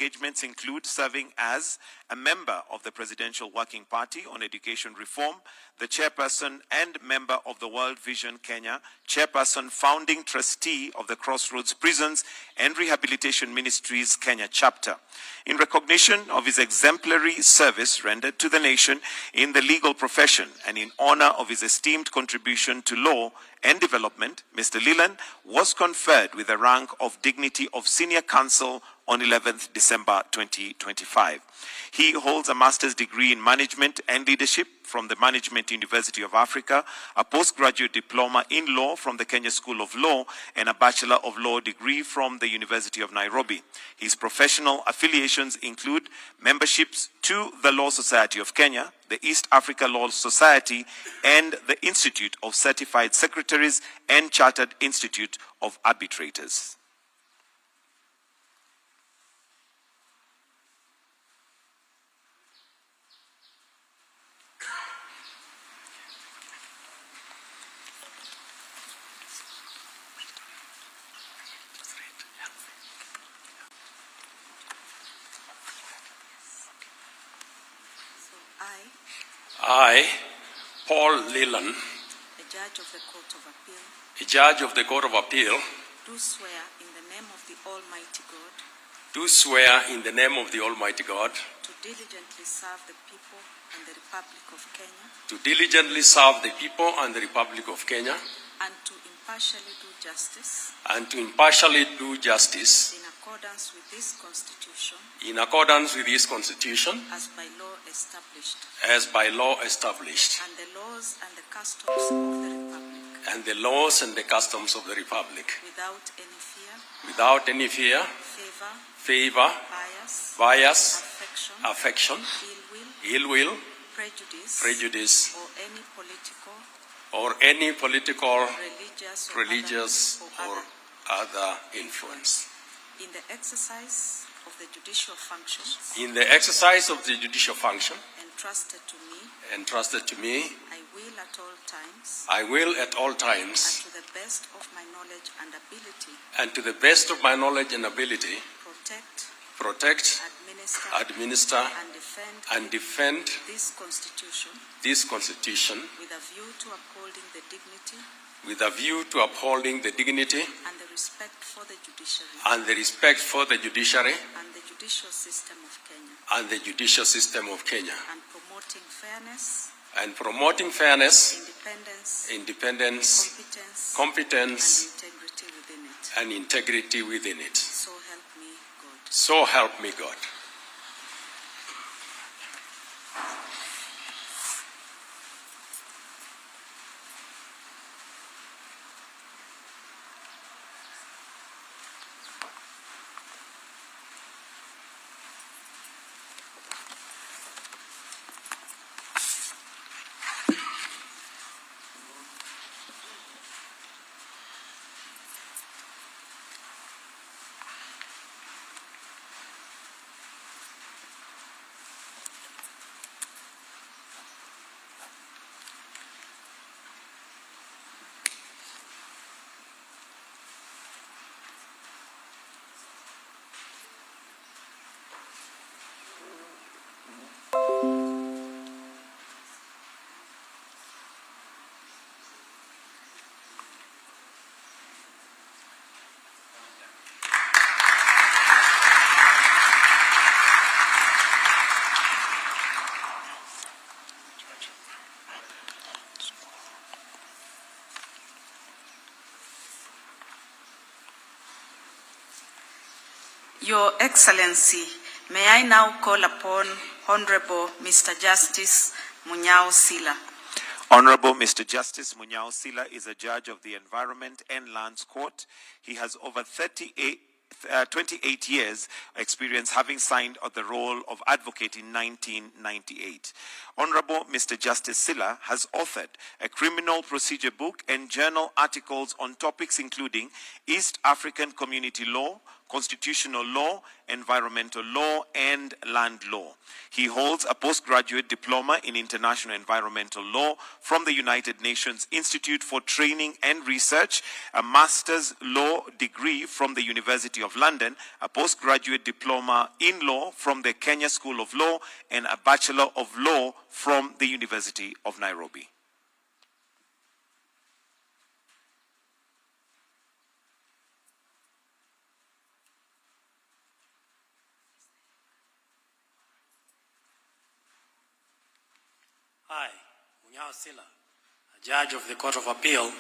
engagements include serving as a member of the Presidential Working Party on Education Reform, the chairperson and member of the World Vision Kenya, chairperson, founding trustee of the Crossroads Prisons and Rehabilitation Ministries Kenya chapter. In recognition of his exemplary service rendered to the nation in the legal profession and in honor of his esteemed contribution to law and development, Mr. Leland was conferred with the rank of Dignity of Senior Counsel on 11th December 2025. He holds a master's degree in management and leadership from the Management University of Africa, a postgraduate diploma in law from the Kenya School of Law, and a Bachelor of Law degree from the University of Nairobi. His professional affiliations include memberships to the Law Society of Kenya, the East Africa Law Society, and the Institute of Certified Secretaries and Chartered Institute of Arbitrators. I, Paul Leland, a judge of the Court of Appeal, a judge of the Court of Appeal, do swear in the name of the Almighty God, do swear in the name of the Almighty God, to diligently serve the people and the Republic of Kenya, to diligently serve the people and the Republic of Kenya, and to impartially do justice, and to impartially do justice in accordance with this Constitution, in accordance with this Constitution, as by law established, as by law established, and the laws and the customs of the Republic, and the laws and the customs of the Republic, without any fear, without any fear, favor, bias, affection, ill will, prejudice, or any political, religious or other influence. In the exercise of the judicial functions In the exercise of the judicial function entrusted to me, I will at all times, and to the best of my knowledge and ability, protect, administer, and defend this Constitution this Constitution with a view to upholding the dignity and the respect for the judiciary and the judicial system of Kenya, and promoting fairness, independence, competence, and integrity within it. So help me God. Your Excellency, may I now call upon Honorable Mr. Justice Munyao Sila. Honorable Mr. Justice Munyao Sila is a judge of the Environment and Lands Court. He has over 28 years experience, having signed on the role of advocate in 1998. Honorable Mr. Justice Sila has authored a criminal procedure book and journal articles on topics including East African community law, constitutional law, environmental law, and land law. He holds a postgraduate diploma in international environmental law from the United Nations Institute for Training and Research, a master's law degree from the University of London, a postgraduate diploma in law from the Kenya School of Law, and a Bachelor of Law from the University of Nairobi. I, Munyao Sila, a judge of the Court of Appeal,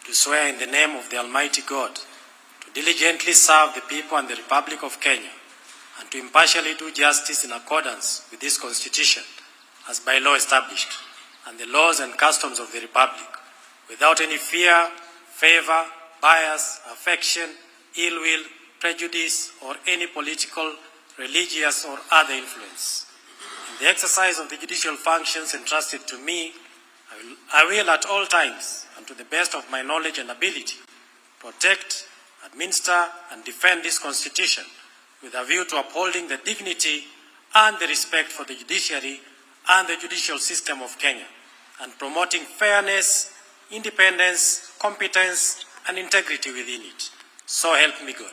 do swear in the name of the Almighty God to diligently serve the people and the Republic of Kenya and to impartially do justice in accordance with this Constitution as by law established and the laws and customs of the Republic, without any fear, favor, bias, affection, ill will, prejudice, or any political, religious, or other influence. In the exercise of the judicial functions entrusted to me, I will at all times, and to the best of my knowledge and ability, protect, administer, and defend this Constitution with a view to upholding the dignity and the respect for the judiciary and the judicial system of Kenya, and promoting fairness, independence, competence, and integrity within it. So help me God.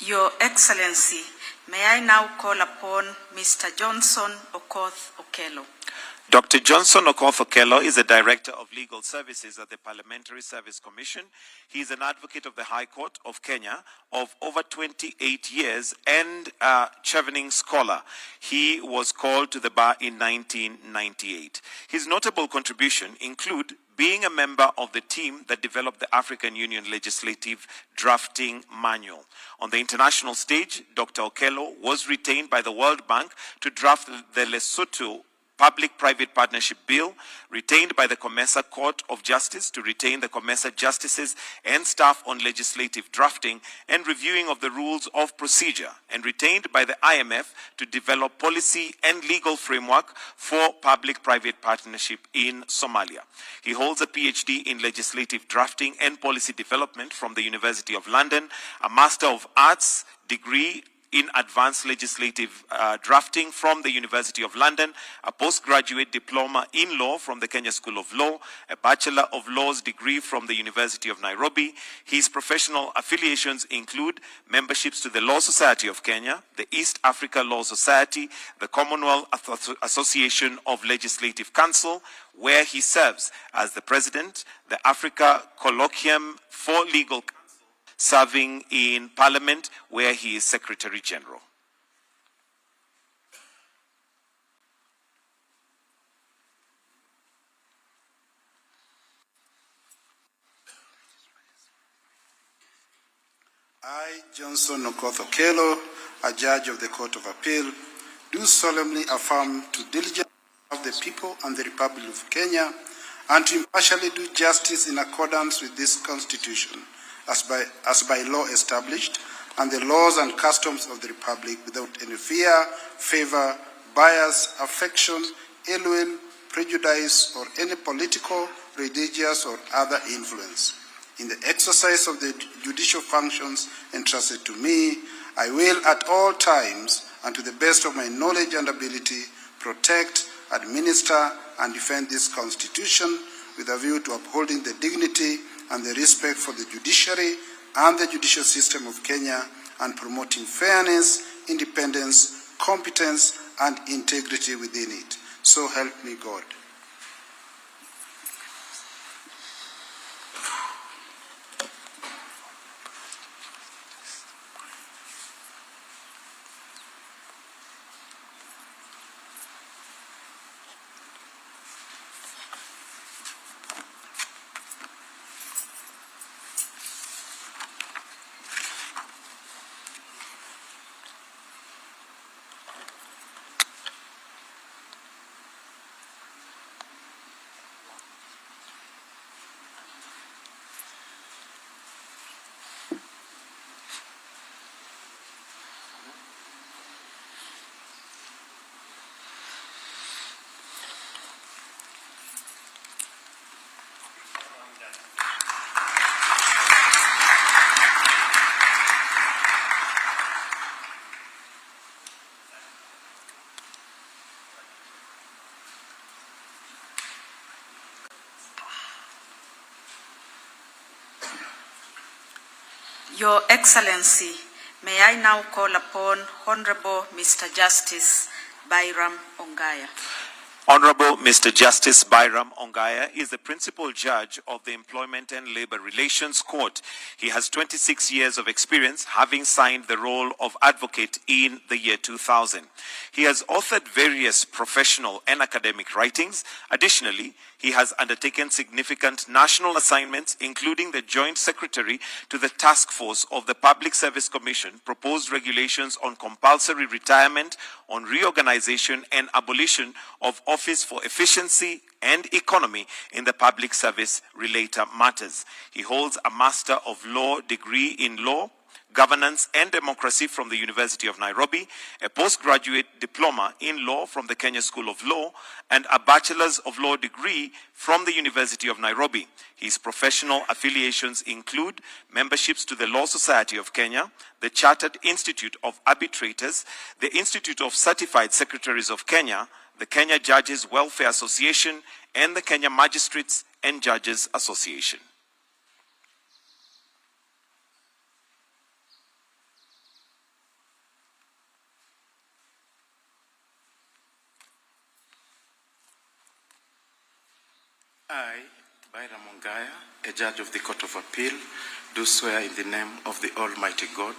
Your Excellency, may I now call upon Mr. Johnson Okoth Okello. Dr. Johnson Okoth Okello is a Director of Legal Services at the Parliamentary Service Commission. He is an advocate of the High Court of Kenya of over 28 years and a chevening scholar. He was called to the bar in 1998. His notable contribution include being a member of the team that developed the African Union Legislative Drafting Manual. On the international stage, Dr. Okello was retained by the World Bank to draft the Lesotho Public-Private Partnership Bill, retained by the COMESA Court of Justice to retain the COMESA justices and staff on legislative drafting and reviewing of the rules of procedure, and retained by the IMF to develop policy and legal framework for public-private partnership in Somalia. He holds a PhD in legislative drafting and policy development from the University of London, a Master of Arts degree in advanced legislative drafting from the University of London, a postgraduate diploma in law from the Kenya School of Law, a Bachelor of Laws degree from the University of Nairobi. His professional affiliations include memberships to the Law Society of Kenya, the East Africa Law Society, the Commonwealth Association of Legislative Council, where he serves as the President, the Africa Colloquium for Legal Counsel, serving in Parliament, where he is Secretary General. I, Johnson Okoth Okello, a judge of the Court of Appeal, do solemnly affirm to diligently serve the people and the Republic of Kenya and to impartially do justice in accordance with this Constitution, as by law established, and the laws and customs of the Republic, without any fear, favor, bias, affection, ill will, prejudice, or any political, religious, or other influence. In the exercise of the judicial functions entrusted to me, I will at all times, and to the best of my knowledge and ability, protect, administer, and defend this Constitution with a view to upholding the dignity and the respect for the judiciary and the judicial system of Kenya and promoting fairness, independence, competence, and integrity within it. So help me God. Your Excellency, may I now call upon Honorable Mr. Justice Byram Ongaya. Honorable Mr. Justice Byram Ongaya is the principal judge of the Employment and Labor Relations Court. He has 26 years of experience, having signed the role of advocate in the year 2000. He has authored various professional and academic writings. Additionally, he has undertaken significant national assignments, including the Joint Secretary to the Task Force of the Public Service Commission, proposed regulations on compulsory retirement, on reorganization and abolition of Office for Efficiency and Economy in the Public Service related matters. He holds a Master of Law degree in Law, Governance and Democracy from the University of Nairobi, a postgraduate diploma in law from the Kenya School of Law, and a Bachelor's of Law degree from the University of Nairobi. His professional affiliations include memberships to the Law Society of Kenya, the Chartered Institute of Arbitrators, the Institute of Certified Secretaries of Kenya, the Kenya Judges Welfare Association, and the Kenya Magistrates and Judges Association. I, Byram Ongaya, a judge of the Court of Appeal, do swear in the name of the Almighty God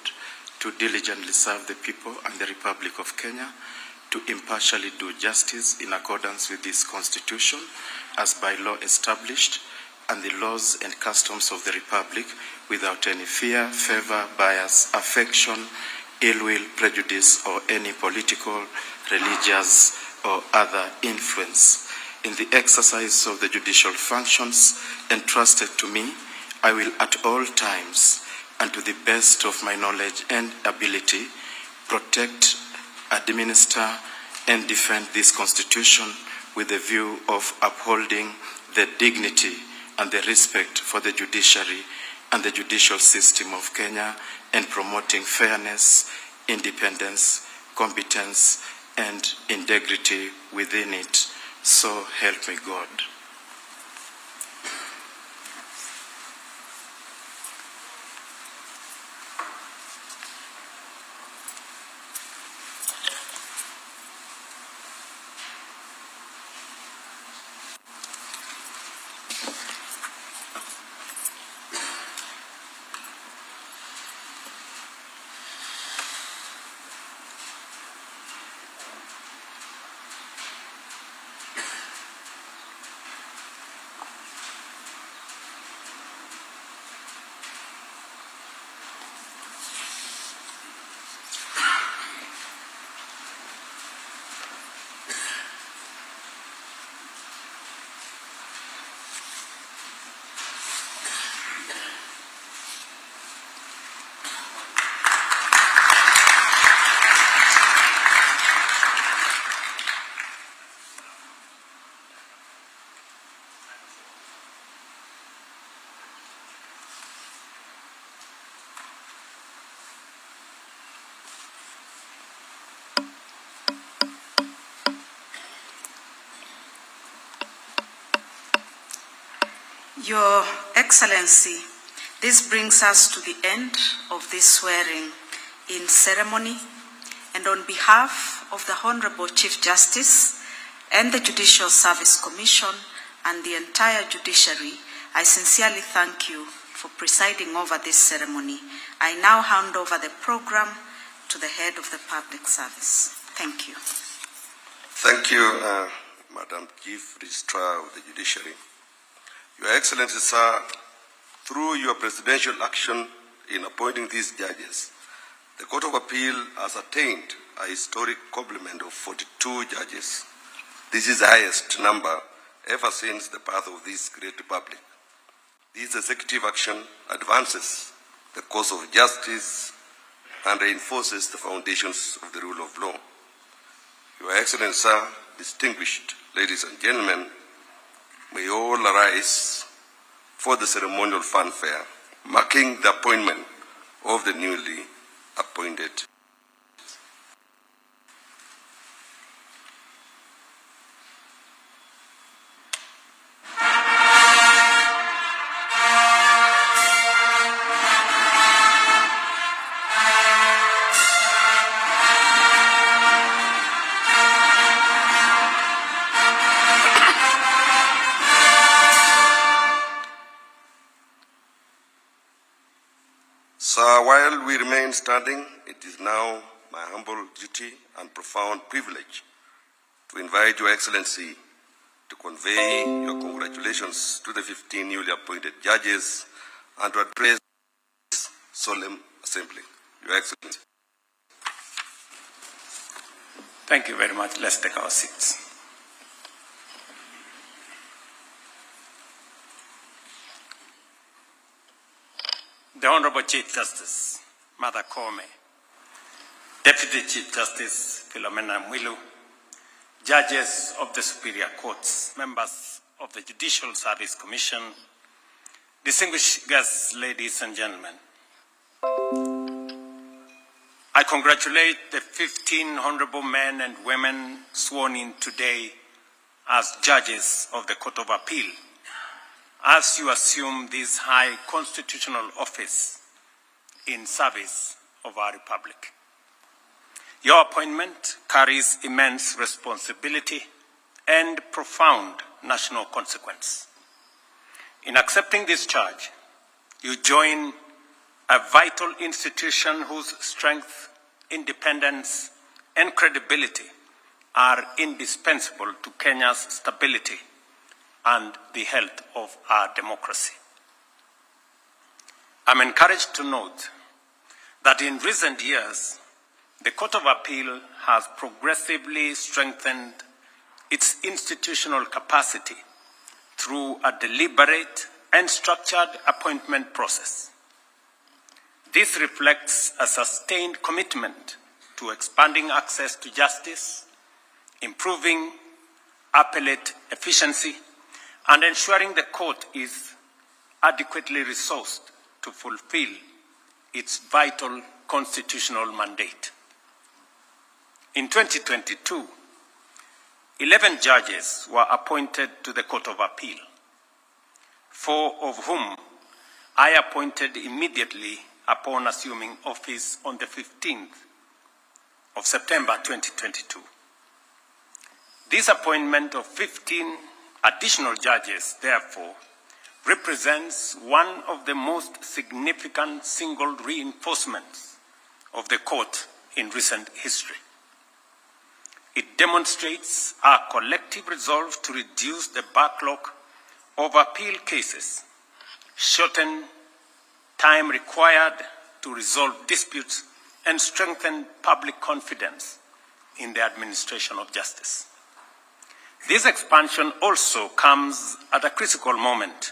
to diligently serve the people and the Republic of Kenya, to impartially do justice in accordance with this Constitution as by law established, and the laws and customs of the Republic without any fear, favor, bias, affection, ill will, prejudice, or any political, religious, or other influence. In the exercise of the judicial functions entrusted to me, I will at all times, and to the best of my knowledge and ability, protect, administer, and defend this Constitution with a view of upholding the dignity and the respect for the judiciary and the judicial system of Kenya, and promoting fairness, independence, competence, and integrity within it. So help me God. Your Excellency, this brings us to the end of this swearing-in ceremony, and on behalf of the Honorable Chief Justice and the Judicial Service Commission and the entire judiciary, I sincerely thank you for presiding over this ceremony. I now hand over the program to the head of the public service. Thank you. Thank you, Madam Chief Registrar of the Judiciary. Your Excellency, sir, through your presidential action in appointing these judges, the Court of Appeal has attained a historic complement of 42 judges. This is the highest number ever since the birth of this great republic. This executive action advances the cause of justice and reinforces the foundations of the rule of law. Your Excellency, sir, distinguished ladies and gentlemen, may all arise for the ceremonial fanfare, marking the appointment of the newly appointed. Sir, while we remain standing, it is now my humble duty and profound privilege to invite Your Excellency to convey your congratulations to the 15 newly appointed judges and to address this solemn assembly. Your Excellency. Thank you very much. Let's take our seats. The Honorable Chief Justice, Martha Koome, Deputy Chief Justice Philomena Mwilu, Judges of the Superior Courts, members of the Judicial Service Commission, distinguished guests, ladies and gentlemen. I congratulate the 15 honorable men and women sworn in today as judges of the Court of Appeal, as you assume this high constitutional office in service of our republic. Your appointment carries immense responsibility and profound national consequence. In accepting this charge, you join a vital institution whose strength, independence, and credibility are indispensable to Kenya's stability and the health of our democracy. I'm encouraged to note that in recent years, the Court of Appeal has progressively strengthened its institutional capacity through a deliberate and structured appointment process. This reflects a sustained commitment to expanding access to justice, improving appellate efficiency, and ensuring the court is adequately resourced to fulfill its vital constitutional mandate. In 2022, 11 judges were appointed to the Court of Appeal, 4 of whom I appointed immediately upon assuming office on the 15th of September 2022. This appointment of 15 additional judges, therefore, represents one of the most significant single reinforcements of the court in recent history. It demonstrates our collective resolve to reduce the backlog of appeal cases, shorten time required to resolve disputes, and strengthen public confidence in the administration of justice. This expansion also comes at a critical moment.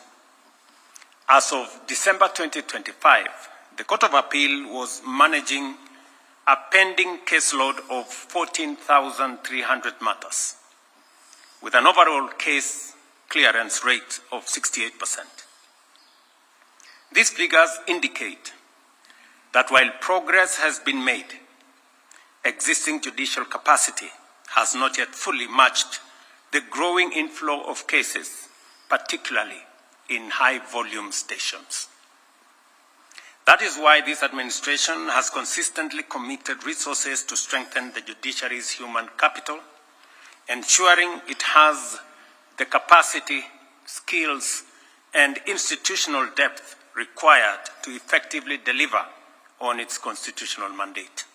As of December 2025, the Court of Appeal was managing a pending caseload of 14,300 matters, with an overall case clearance rate of 68%. These figures indicate that while progress has been made, existing judicial capacity has not yet fully matched the growing inflow of cases, particularly in high-volume stations. That is why this administration has consistently committed resources to strengthen the judiciary's human capital, ensuring it has the capacity, skills, and institutional depth required to effectively deliver on its constitutional mandate.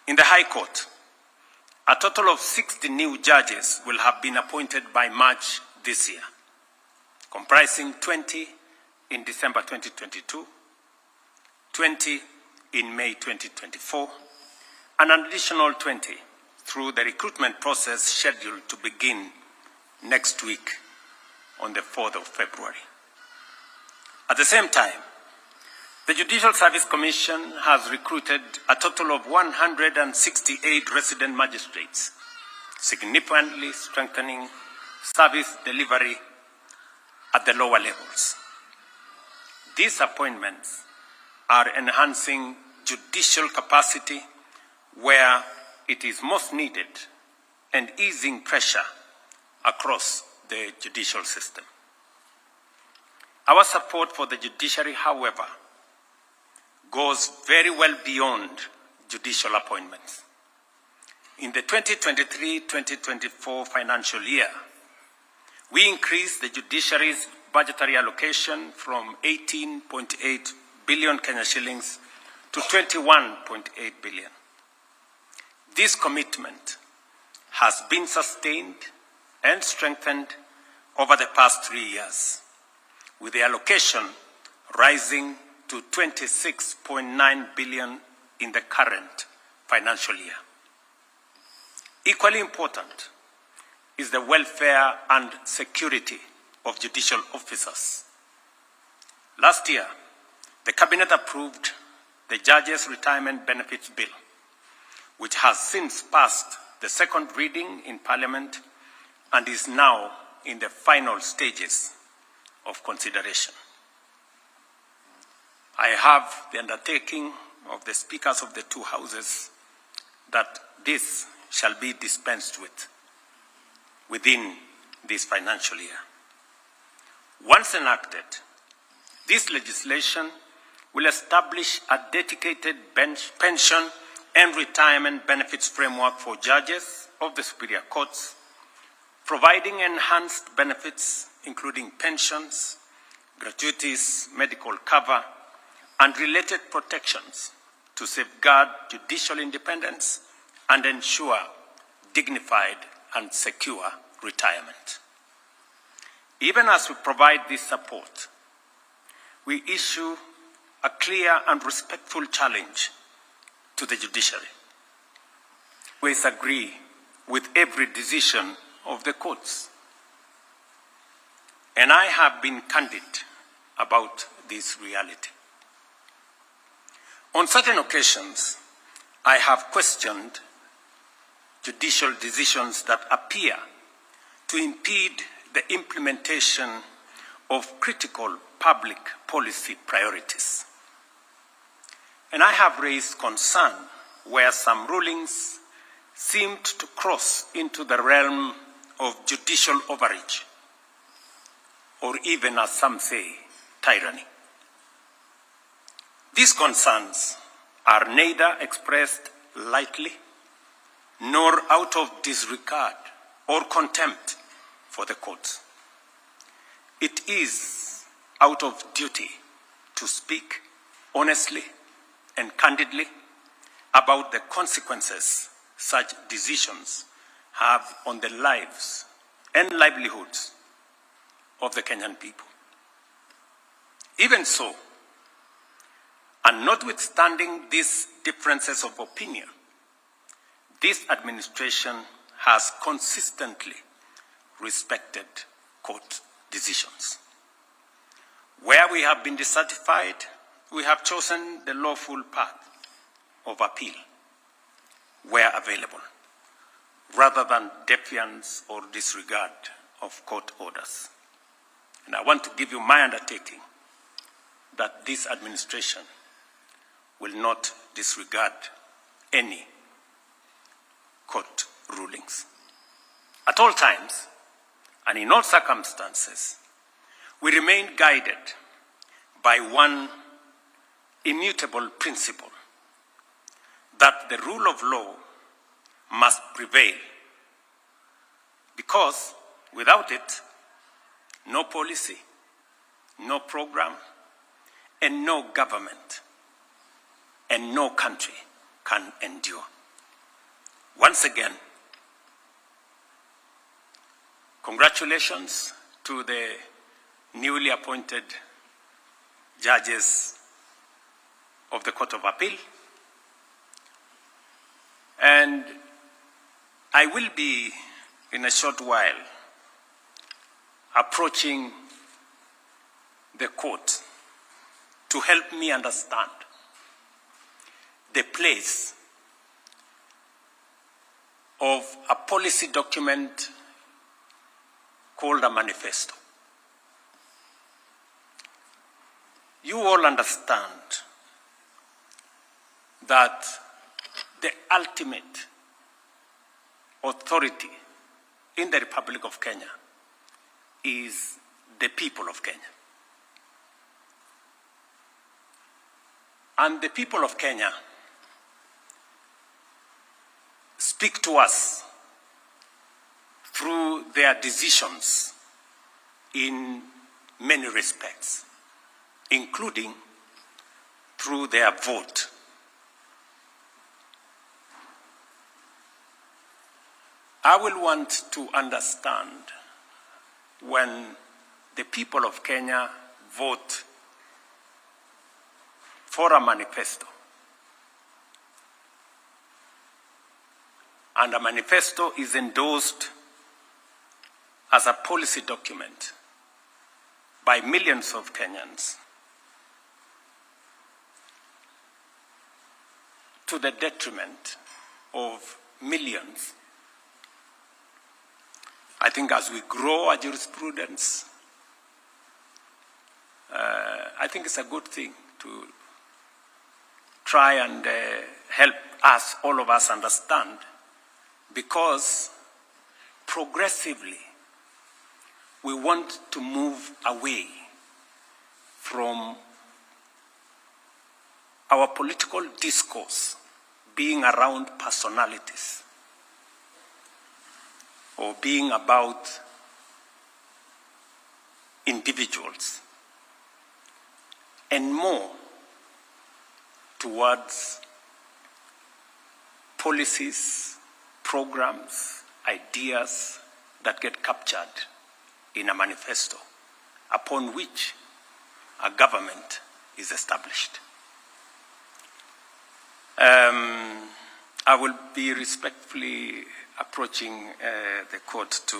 In the High Court, a total of 60 new judges will have been appointed by March this year, comprising 20 in December 2022, 20 in May 2024, and an additional 20 through the recruitment process scheduled to begin next week on the 4th of February. At the same time, the Judicial Service Commission has recruited a total of 168 resident magistrates, significantly strengthening service delivery at the lower levels. These appointments are enhancing judicial capacity where it is most needed and easing pressure across the judicial system. Our support for the judiciary, however, goes very well beyond judicial appointments. In the 2023-2024 financial year, we increased the judiciary's budgetary allocation from 18.8 billion Kenya shillings to 21.8 billion. This commitment has been sustained and strengthened over the past 3 years, with the allocation rising to 26.9 billion in the current financial year. Equally important is the welfare and security of judicial officers. Last year, the Cabinet approved the Judges' Retirement Benefits Bill, which has since passed the second reading in Parliament and is now in the final stages of consideration. I have the undertaking of the speakers of the two houses that this shall be dispensed with within this financial year. Once enacted, this legislation will establish a dedicated pension and retirement benefits framework for judges of the superior courts, providing enhanced benefits including pensions, gratuities, medical cover, and related protections to safeguard judicial independence and ensure dignified and secure retirement. Even as we provide this support, we issue a clear and respectful challenge to the judiciary. We agree with every decision of the courts. And I have been candid about this reality. On certain occasions, I have questioned judicial decisions that appear to impede the implementation of critical public policy priorities. And I have raised concern where some rulings seemed to cross into the realm of judicial overreach, or even, as some say, tyranny. These concerns are neither expressed lightly nor out of disregard or contempt for the courts. It is out of duty to speak honestly and candidly about the consequences such decisions have on the lives and livelihoods of the Kenyan people. Even so, and notwithstanding these differences of opinion, this administration has consistently respected court decisions. Where we have been dissatisfied, we have chosen the lawful path of appeal where available, rather than defiance or disregard of court orders. And I want to give you my undertaking that this administration will not disregard any court rulings. At all times and in all circumstances, we remain guided by one immutable principle, that the rule of law must prevail, because without it, no policy, no program, and no government, and no country can endure. Once again, congratulations to the newly appointed judges of the Court of Appeal. And I will be, in a short while, approaching the court to help me understand the place of a policy document called a manifesto. You all understand that the ultimate authority in the Republic of Kenya is the people of Kenya. And the people of Kenya speak to us through their decisions in many respects, including through their vote. I will want to understand when the people of Kenya vote for a manifesto, and a manifesto is endorsed as a policy document by millions of Kenyans, to the detriment of millions. I think as we grow our jurisprudence, I think it's a good thing to try and help us, all of us, understand, because progressively we want to move away from our political discourse being around personalities or being about individuals, and more towards policies, programs, ideas that get captured in a manifesto upon which a government is established. I will be respectfully approaching the court to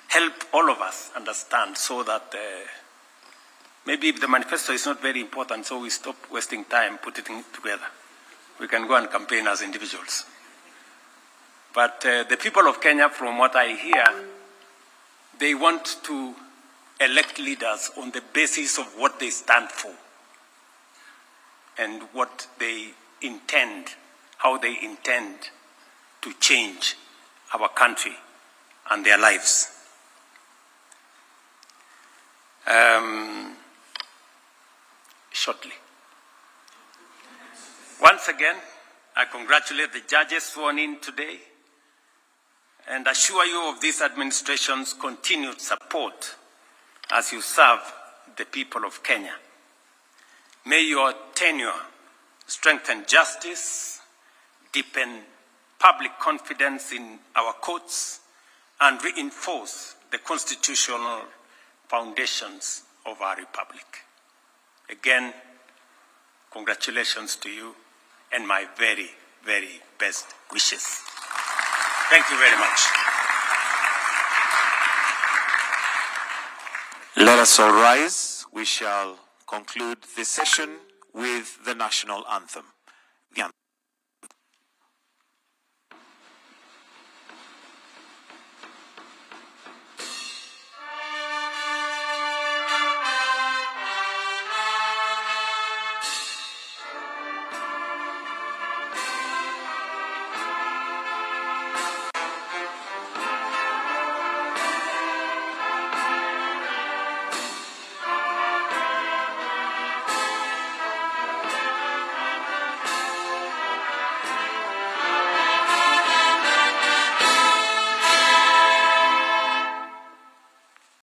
help all of us understand, so that maybe if the manifesto is not very important, so we stop wasting time putting it together. We can go and campaign as individuals. But the people of Kenya, from what I hear, they want to elect leaders on the basis of what they stand for and what they intend, how they intend to change our country and their lives. Shortly. Once again, I congratulate the judges sworn in today and assure you of this administration's continued support as you serve the people of Kenya. May your tenure strengthen justice, deepen public confidence in our courts, and reinforce the constitutional foundations of our republic. Again, congratulations to you and my very, very best wishes. Thank you very much. Let us all rise. We shall conclude this session with the national anthem.